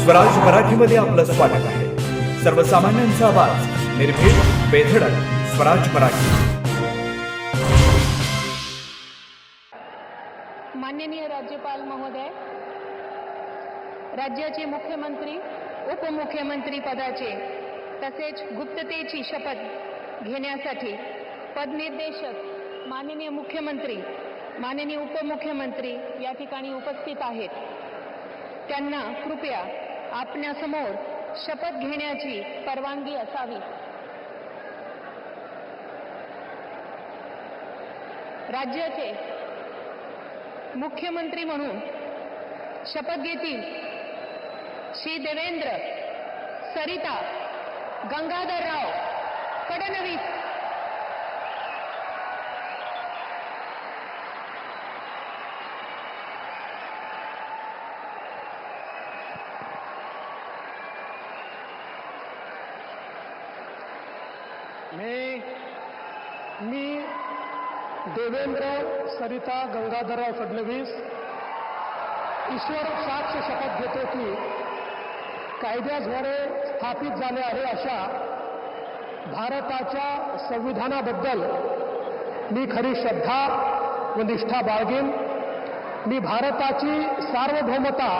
स्वराज मराठीमध्ये आपलं स्वागत आहे। सर्वसामान्यांचा आवाज, निर्भीड, बेधडक, स्वराज मराठी। माननीय राज्यपाल महोदय, राज्याचे मुख्यमंत्री, उपमुख्यमंत्री पदाचे तसेच गुप्ततेची शपथ घेण्यासाठी पदनिर्देशक माननीय मुख्यमंत्री, माननीय उपमुख्यमंत्री या ठिकाणी उपस्थित आहेत। त्यांना कृपया आपणासमोर शपथ घेण्याची परवानगी असावी। राज्याचे मुख्यमंत्री म्हणून शपथ घेतील श्री देवेंद्र सरिता गंगाधरराव फडणवीस। मी देवेंद्र सरिता गंगाधरराव फडणवीस ईश्वर साक्ष शपथ घेतो की कायद्याद्वारे स्थापित झाले आहे अशा भारताच्या संविधानाबद्दल मी खरी श्रद्धा व निष्ठा बाळगेन। मी भारताची सार्वभौमता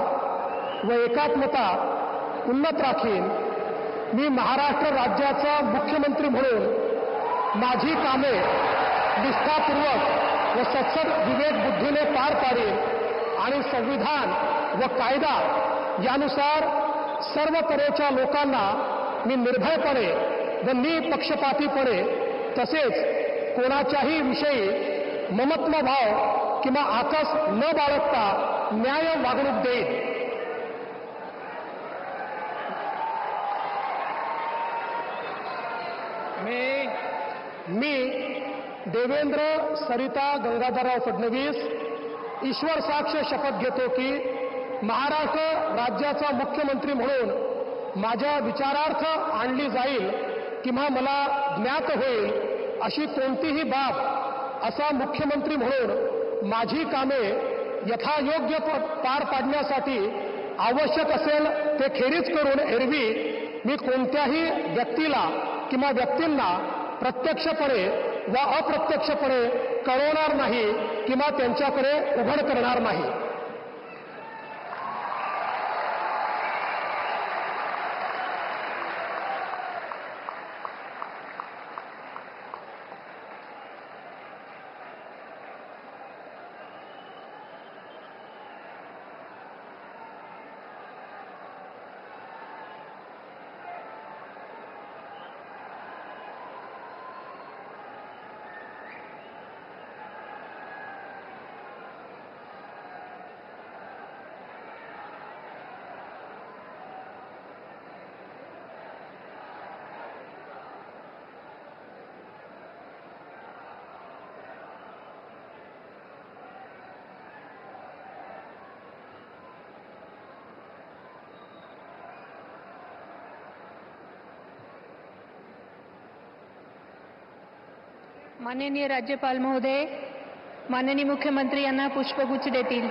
व एकात्मता उन्नत राखीन। मी महाराष्ट्र राज्याचा मुख्यमंत्री म्हणून माझी कामे निष्ठापूर्वक व सत्सद विवेक बुद्धीने पार पाडेन आणि संविधान व कायदा यानुसार सर्व तऱ्हेच्या लोकांना मी निर्भयपणे व निपक्षपातीपणे तसेच कोणाच्याही विषयी ममत्वभाव किंवा आकस न बाळगता न्याय वागणूक देईन। मी देवेंद्र सरिता गंगाधरराव फडणवीस ईश्वर साक्ष शपथ घेतो की महाराष्ट्र राज्याचा मुख्यमंत्री म्हणून माझ्या विचारार्थ आणली जाईल किंवा मला ज्ञात होईल अशी कोणतीही बाब असा मुख्यमंत्री म्हणून माझी कामे यथायोग्य पार पाडण्यासाठी आवश्यक असेल ते खेरीज करून एरवी मी कोणत्याही व्यक्तीला किंवा व्यक्तींना प्रत्यक्षपणे व अप्रत्यक्षपणे कळवणार नाही किंवा त्यांच्याकडे उघड करणार नाही। माननीय राज्यपाल महोदय, माननीय मुख्यमंत्री यांना पुष्पगुच्छ देतील।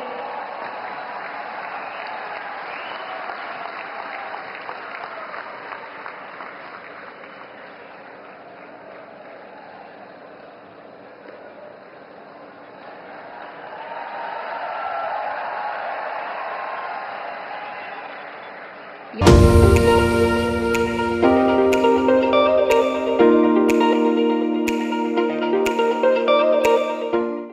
Yeah.